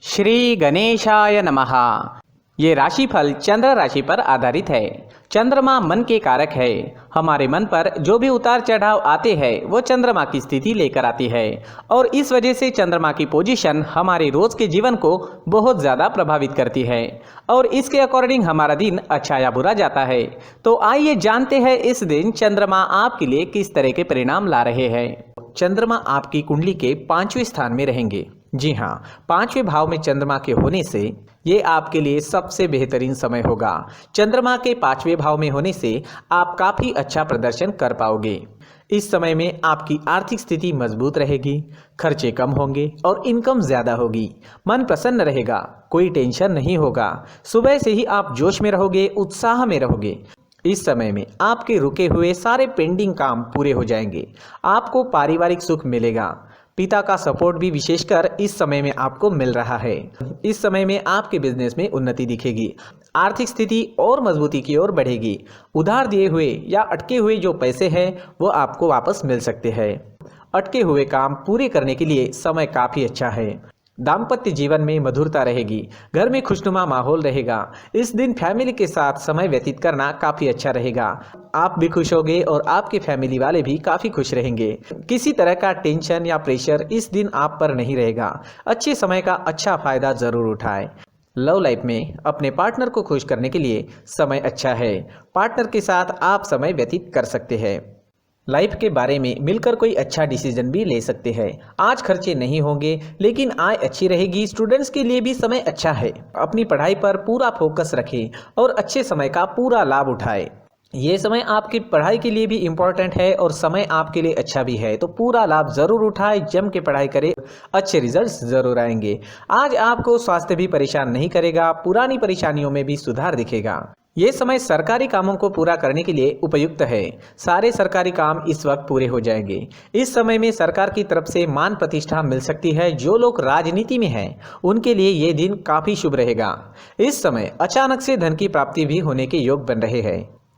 श्री गणेशाय नमः। ये राशिफल चंद्र राशि पर आधारित है। चंद्रमा मन के कारक है। हमारे मन पर जो भी उतार चढ़ाव आते हैं वो चंद्रमा की स्थिति लेकर आती है और इस वजह से चंद्रमा की पोजीशन हमारे रोज के जीवन को बहुत ज़्यादा प्रभावित करती है और इसके अकॉर्डिंग हमारा दिन अच्छा या बुरा जाता है। तो आइए जानते हैं इस दिन चंद्रमा आपके लिए किस तरह के परिणाम ला रहे हैं। चंद्रमा आपकी कुंडली के 5वें स्थान में रहेंगे। जी हाँ, 5वें भाव में चंद्रमा के होने से ये आपके लिए सबसे बेहतरीन समय होगा। चंद्रमा के 5वें भाव में होने से आप काफ़ी अच्छा प्रदर्शन कर पाओगे। इस समय में आपकी आर्थिक स्थिति मजबूत रहेगी, खर्चे कम होंगे और इनकम ज़्यादा होगी। मन प्रसन्न रहेगा, कोई टेंशन नहीं होगा। सुबह से ही आप जोश में रहोगे, उत्साह में रहोगे। इस समय में आपके रुके हुए सारे पेंडिंग काम पूरे हो जाएंगे। आपको पारिवारिक सुख मिलेगा। पिता का सपोर्ट भी विशेषकर इस समय में आपको मिल रहा है। इस समय में आपके बिजनेस में उन्नति दिखेगी। आर्थिक स्थिति और मजबूती की ओर बढ़ेगी। उधार दिए हुए या अटके हुए जो पैसे हैं वो आपको वापस मिल सकते हैं। अटके हुए काम पूरे करने के लिए समय काफ़ी अच्छा है। दाम्पत्य जीवन में मधुरता रहेगी। घर में खुशनुमा माहौल रहेगा। इस दिन फैमिली के साथ समय व्यतीत करना काफ़ी अच्छा रहेगा। आप भी खुश होंगे और आपके फैमिली वाले भी काफ़ी खुश रहेंगे। किसी तरह का टेंशन या प्रेशर इस दिन आप पर नहीं रहेगा। अच्छे समय का अच्छा फायदा ज़रूर उठाएं। लव लाइफ में अपने पार्टनर को खुश करने के लिए समय अच्छा है। पार्टनर के साथ आप समय व्यतीत कर सकते हैं। लाइफ के बारे में मिलकर कोई अच्छा डिसीजन भी ले सकते हैं। आज खर्चे नहीं होंगे लेकिन आय अच्छी रहेगी। स्टूडेंट्स के लिए भी समय अच्छा है। अपनी पढ़ाई पर पूरा फोकस रखें और अच्छे समय का पूरा लाभ उठाएं। ये समय आपकी पढ़ाई के लिए भी इम्पोर्टेंट है और समय आपके लिए अच्छा भी है, तो पूरा लाभ ज़रूर उठाएं। जम के पढ़ाई करें, अच्छे रिजल्ट्स ज़रूर आएंगे। आज आपको स्वास्थ्य भी परेशान नहीं करेगा। पुरानी परेशानियों में भी सुधार दिखेगा। ये समय सरकारी कामों को पूरा करने के लिए उपयुक्त है। सारे सरकारी काम इस वक्त पूरे हो जाएंगे। इस समय में सरकार की तरफ से मान प्रतिष्ठा मिल सकती है। जो लोग राजनीति में हैं उनके लिए ये दिन काफ़ी शुभ रहेगा। इस समय अचानक से धन की प्राप्ति भी होने के योग बन रहे हैं।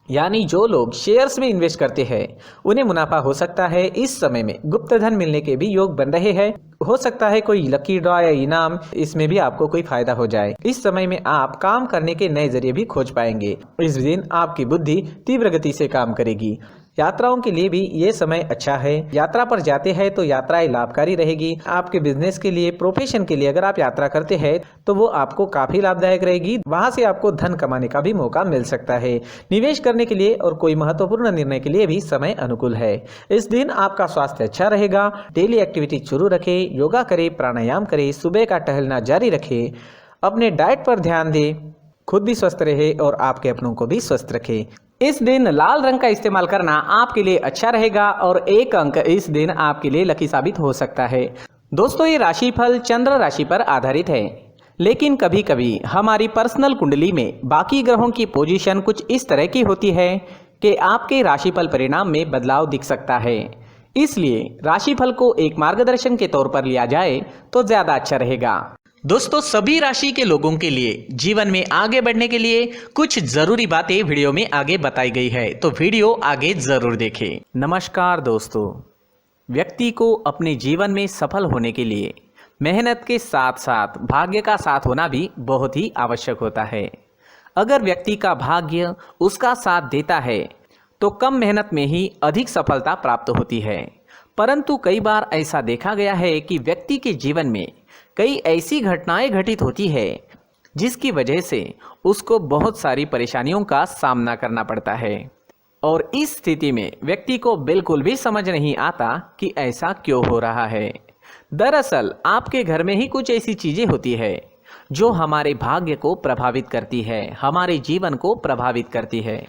यानी जो लोग शेयर्स में इन्वेस्ट करते हैं उन्हें मुनाफा हो सकता है। इस समय में गुप्त धन मिलने के भी योग बन रहे हैं। हो सकता है कोई लकी ड्रॉ या इनाम, इसमें भी आपको कोई फायदा हो जाए। इस समय में आप काम करने के नए जरिए भी खोज पाएंगे। इस दिन आपकी बुद्धि तीव्र गति से काम करेगी। यात्राओं के लिए भी ये समय अच्छा है। यात्रा पर जाते हैं तो यात्राएं लाभकारी रहेगी। आपके बिजनेस के लिए, प्रोफेशन के लिए अगर आप यात्रा करते हैं तो वो आपको काफ़ी लाभदायक रहेगी। वहाँ से आपको धन कमाने का भी मौका मिल सकता है। निवेश करने के लिए और कोई महत्वपूर्ण निर्णय के लिए भी समय अनुकूल है। इस दिन आपका स्वास्थ्य अच्छा रहेगा। डेली एक्टिविटी शुरू रखें, योगा करें, प्राणायाम करें, सुबह का टहलना जारी रखें। अपने डाइट पर ध्यान दें, खुद भी स्वस्थ रहे और आपके अपनों को भी स्वस्थ रखें। इस दिन लाल रंग का इस्तेमाल करना आपके लिए अच्छा रहेगा और 1 अंक इस दिन आपके लिए लकी साबित हो सकता है। दोस्तों, ये राशिफल चंद्र राशि पर आधारित है, लेकिन कभी कभी हमारी पर्सनल कुंडली में बाकी ग्रहों की पोजीशन कुछ इस तरह की होती है कि आपके राशिफल परिणाम में बदलाव दिख सकता है। इसलिए राशिफल को एक मार्गदर्शन के तौर पर लिया जाए तो ज़्यादा अच्छा रहेगा। दोस्तों, सभी राशि के लोगों के लिए जीवन में आगे बढ़ने के लिए कुछ जरूरी बातें वीडियो में आगे बताई गई है, तो वीडियो आगे जरूर देखें। नमस्कार दोस्तों, व्यक्ति को अपने जीवन में सफल होने के लिए मेहनत के साथ साथ भाग्य का साथ होना भी बहुत ही आवश्यक होता है। अगर व्यक्ति का भाग्य उसका साथ देता है तो कम मेहनत में ही अधिक सफलता प्राप्त होती है। परंतु कई बार ऐसा देखा गया है कि व्यक्ति के जीवन में कई ऐसी घटनाएं घटित होती है जिसकी वजह से उसको बहुत सारी परेशानियों का सामना करना पड़ता है और इस स्थिति में व्यक्ति को बिल्कुल भी समझ नहीं आता कि ऐसा क्यों हो रहा है। दरअसल आपके घर में ही कुछ ऐसी चीजें होती है जो हमारे भाग्य को प्रभावित करती है, हमारे जीवन को प्रभावित करती है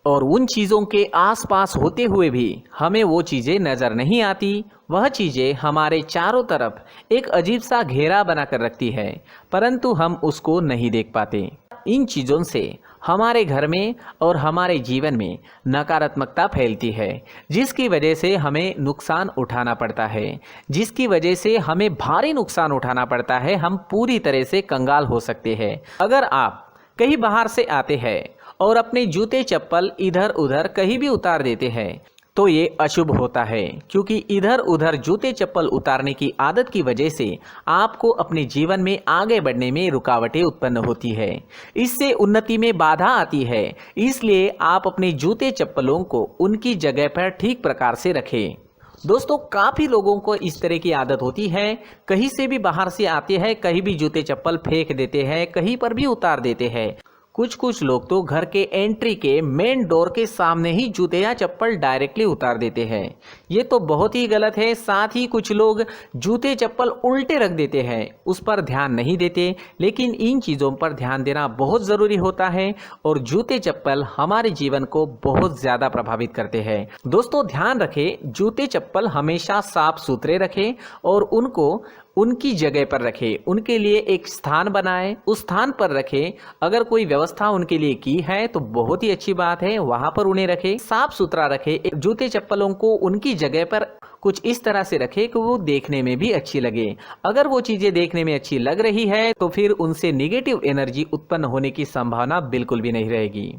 और उन चीज़ों के आसपास होते हुए भी हमें वो चीज़ें नज़र नहीं आती। वह चीज़ें हमारे चारों तरफ एक अजीब सा घेरा बनाकर रखती है, परंतु हम उसको नहीं देख पाते। इन चीज़ों से हमारे घर में और हमारे जीवन में नकारात्मकता फैलती है, जिसकी वजह से हमें नुकसान उठाना पड़ता है, जिसकी वजह से हमें भारी नुकसान उठाना पड़ता है। हम पूरी तरह से कंगाल हो सकते हैं। अगर आप कहीं बाहर से आते हैं और अपने जूते चप्पल इधर उधर कहीं भी उतार देते हैं तो ये अशुभ होता है, क्योंकि इधर उधर जूते चप्पल उतारने की आदत की वजह से आपको अपने जीवन में आगे बढ़ने में रुकावटें उत्पन्न होती है। इससे उन्नति में बाधा आती है। इसलिए आप अपने जूते चप्पलों को उनकी जगह पर ठीक प्रकार से रखें। दोस्तों, काफ़ी लोगों को इस तरह की आदत होती है, कहीं से भी बाहर से आते हैं, कहीं भी जूते चप्पल फेंक देते हैं, कहीं पर भी उतार देते हैं। कुछ लोग तो घर के एंट्री के मेन डोर के सामने ही जूते या चप्पल डायरेक्टली उतार देते हैं। ये तो बहुत ही गलत है। साथ ही कुछ लोग जूते चप्पल उल्टे रख देते हैं, उस पर ध्यान नहीं देते। लेकिन इन चीज़ों पर ध्यान देना बहुत ज़रूरी होता है और जूते चप्पल हमारे जीवन को बहुत ज़्यादा प्रभावित करते हैं। दोस्तों, ध्यान रखें, जूते चप्पल हमेशा साफ सुथरे रखें और उनको उनकी जगह पर रखें। उनके लिए एक स्थान बनाएं, उस स्थान पर रखें। अगर कोई व्यवस्था उनके लिए की है तो बहुत ही अच्छी बात है, वहां पर उन्हें रखें, साफ सुथरा रखें। जूते चप्पलों को उनकी जगह पर कुछ इस तरह से रखें कि वो देखने में भी अच्छी लगे। अगर वो चीजें देखने में अच्छी लग रही है तो फिर उनसे निगेटिव एनर्जी उत्पन्न होने की संभावना बिल्कुल भी नहीं रहेगी।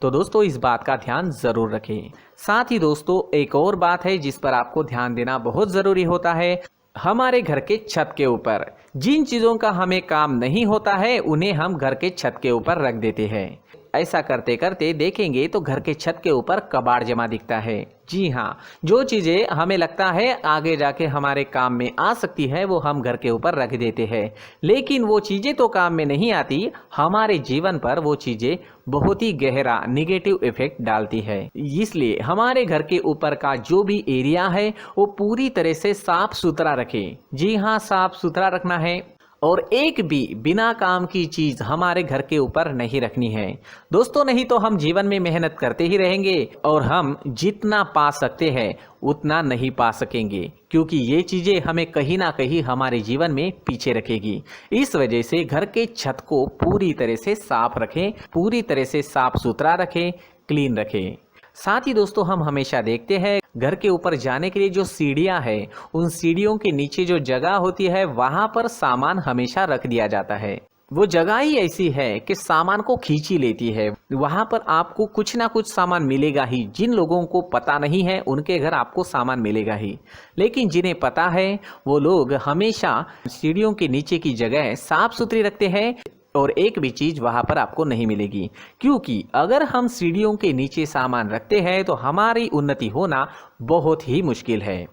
तो दोस्तों, इस बात का ध्यान जरूर रखें। साथ ही दोस्तों, एक और बात है जिस पर आपको ध्यान देना बहुत जरूरी होता है। हमारे घर के छत के ऊपर जिन चीज़ों का हमें काम नहीं होता है उन्हें हम घर के छत के ऊपर रख देते हैं। ऐसा करते करते देखेंगे तो घर के छत के ऊपर कबाड़ जमा दिखता है। जी हाँ, जो चीज़ें हमें लगता है आगे जाके हमारे काम में आ सकती है वो हम घर के ऊपर रख देते हैं, लेकिन वो चीज़ें तो काम में नहीं आती। हमारे जीवन पर वो चीज़ें बहुत ही गहरा निगेटिव इफेक्ट डालती है। इसलिए हमारे घर के ऊपर का जो भी एरिया है वो पूरी तरह से साफ सुथरा रखें। जी हाँ, साफ सुथरा रखना है और एक भी बिना काम की चीज हमारे घर के ऊपर नहीं रखनी है। दोस्तों, नहीं तो हम जीवन में मेहनत करते ही रहेंगे और हम जितना पा सकते हैं उतना नहीं पा सकेंगे, क्योंकि ये चीजें हमें कहीं ना कहीं हमारे जीवन में पीछे रखेगी। इस वजह से घर के छत को पूरी तरह से साफ रखें, पूरी तरह से साफ सुथरा रखें, क्लीन रखें। साथ ही दोस्तों, हम हमेशा देखते हैं घर के ऊपर जाने के लिए जो सीढ़ियां हैं, उन सीढ़ियों के नीचे जो जगह होती है वहां पर सामान हमेशा रख दिया जाता है। वो जगह ही ऐसी है कि सामान को खींची लेती है। वहां पर आपको कुछ ना कुछ सामान मिलेगा ही। जिन लोगों को पता नहीं है उनके घर आपको सामान मिलेगा ही, लेकिन जिन्हें पता है वो लोग हमेशा सीढ़ियों के नीचे की जगह साफ सुथरी रखते हैं और एक भी चीज वहां पर आपको नहीं मिलेगी। क्योंकि अगर हम सीढ़ियों के नीचे सामान रखते हैं तो हमारी उन्नति होना बहुत ही मुश्किल है।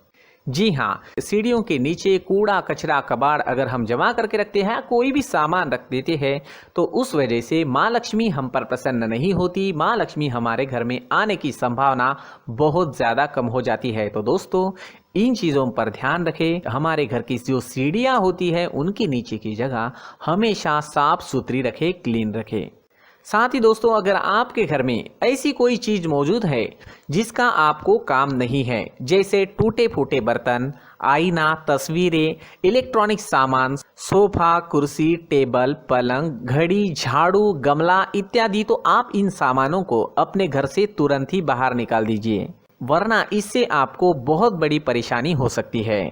जी हाँ, सीढ़ियों के नीचे कूड़ा कचरा कबाड़ अगर हम जमा करके रखते हैं, कोई भी सामान रख देते हैं, तो उस वजह से माँ लक्ष्मी हम पर प्रसन्न नहीं होती। माँ लक्ष्मी हमारे घर में आने की संभावना बहुत ज़्यादा कम हो जाती है। तो दोस्तों, इन चीज़ों पर ध्यान रखें। हमारे घर की जो सीढ़ियाँ होती है उनके नीचे की जगह हमेशा साफ सुथरी रखें, क्लीन रखें। साथ ही दोस्तों, अगर आपके घर में ऐसी कोई चीज मौजूद है जिसका आपको काम नहीं है, जैसे टूटे फूटे बर्तन, आईना, तस्वीरें, इलेक्ट्रॉनिक सामान, सोफा, कुर्सी, टेबल, पलंग, घड़ी, झाड़ू, गमला इत्यादि, तो आप इन सामानों को अपने घर से तुरंत ही बाहर निकाल दीजिए, वरना इससे आपको बहुत बड़ी परेशानी हो सकती है।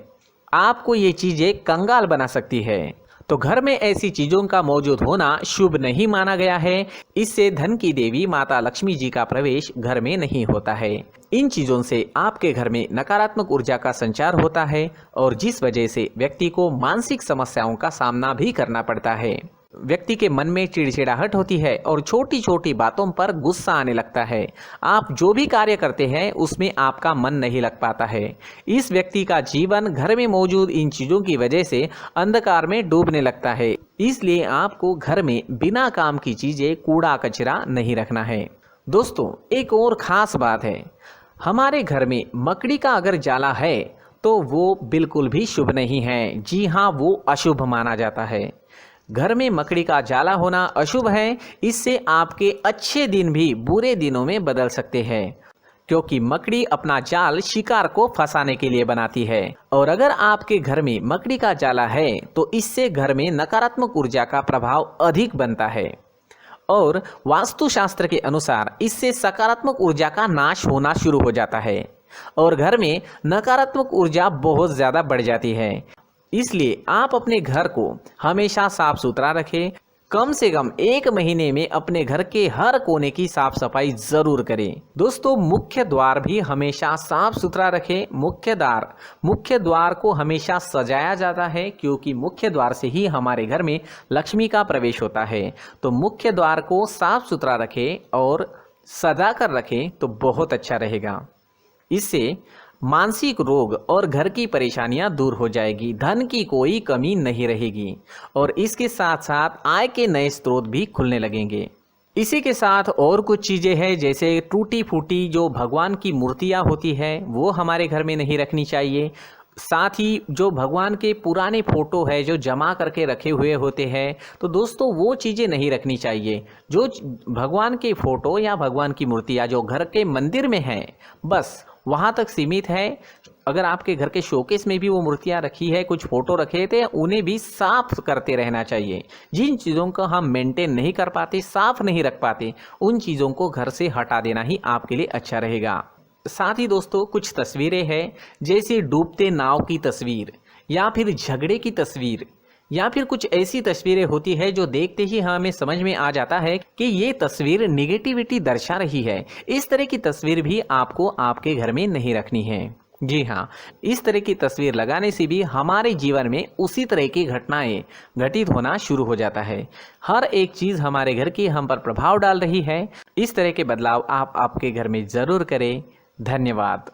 आपको ये चीजें कंगाल बना सकती है। तो घर में ऐसी चीजों का मौजूद होना शुभ नहीं माना गया है। इससे धन की देवी माता लक्ष्मी जी का प्रवेश घर में नहीं होता है। इन चीजों से आपके घर में नकारात्मक ऊर्जा का संचार होता है और जिस वजह से व्यक्ति को मानसिक समस्याओं का सामना भी करना पड़ता है। व्यक्ति के मन में चिड़चिड़ाहट होती है और छोटी छोटी बातों पर गुस्सा आने लगता है। आप जो भी कार्य करते हैं उसमें आपका मन नहीं लग पाता है। इस व्यक्ति का जीवन घर में मौजूद इन चीज़ों की वजह से अंधकार में डूबने लगता है। इसलिए आपको घर में बिना काम की चीज़ें, कूड़ा कचरा नहीं रखना है। दोस्तों, एक और ख़ास बात है, हमारे घर में मकड़ी का अगर जाला है तो वो बिल्कुल भी शुभ नहीं है। जी हाँ, वो अशुभ माना जाता है। घर में मकड़ी का जाला होना अशुभ है। इससे आपके अच्छे दिन भी बुरे दिनों में बदल सकते हैं, क्योंकि मकड़ी अपना जाल शिकार को फंसाने के लिए बनाती है। और अगर आपके घर में मकड़ी का जाला है तो इससे घर में नकारात्मक ऊर्जा का प्रभाव अधिक बनता है और वास्तुशास्त्र के अनुसार इससे सकारात्मक ऊर्जा का नाश होना शुरू हो जाता है और घर में नकारात्मक ऊर्जा बहुत ज़्यादा बढ़ जाती है। इसलिए आप अपने घर को हमेशा साफ सुथरा रखें, कम से कम 1 महीने में अपने घर के हर कोने की साफ सफाई जरूर करें। दोस्तों, मुख्य द्वार भी हमेशा साफ सुथरा रखें। मुख्य द्वार को हमेशा सजाया जाता है, क्योंकि मुख्य द्वार से ही हमारे घर में लक्ष्मी का प्रवेश होता है। तो मुख्य द्वार को साफ सुथरा रखें और सजा कर रखें तो बहुत अच्छा रहेगा। इससे मानसिक रोग और घर की परेशानियां दूर हो जाएगी, धन की कोई कमी नहीं रहेगी और इसके साथ साथ आय के नए स्रोत भी खुलने लगेंगे। इसी के साथ और कुछ चीज़ें हैं, जैसे टूटी फूटी जो भगवान की मूर्तियां होती है वो हमारे घर में नहीं रखनी चाहिए। साथ ही जो भगवान के पुराने फोटो है जो जमा करके रखे हुए होते हैं, तो दोस्तों वो चीज़ें नहीं रखनी चाहिए। जो भगवान के फोटो या भगवान की मूर्तियाँ जो घर के मंदिर में हैं, बस वहाँ तक सीमित है। अगर आपके घर के शोकेस में भी वो मूर्तियाँ रखी है, कुछ फोटो रखे थे, उन्हें भी साफ करते रहना चाहिए। जिन चीज़ों को हम मेंटेन नहीं कर पाते, साफ नहीं रख पाते, उन चीज़ों को घर से हटा देना ही आपके लिए अच्छा रहेगा। साथ ही दोस्तों, कुछ तस्वीरें हैं, जैसे डूबते नाव की तस्वीर या फिर झगड़े की तस्वीर या फिर कुछ ऐसी तस्वीरें होती है जो देखते ही हमें समझ में आ जाता है कि ये तस्वीर निगेटिविटी दर्शा रही है। इस तरह की तस्वीर भी आपको आपके घर में नहीं रखनी है। जी हाँ, इस तरह की तस्वीर लगाने से भी हमारे जीवन में उसी तरह की घटनाएं घटित होना शुरू हो जाता है। हर एक चीज़ हमारे घर की हम पर प्रभाव डाल रही है। इस तरह के बदलाव आप आपके घर में ज़रूर करें। धन्यवाद।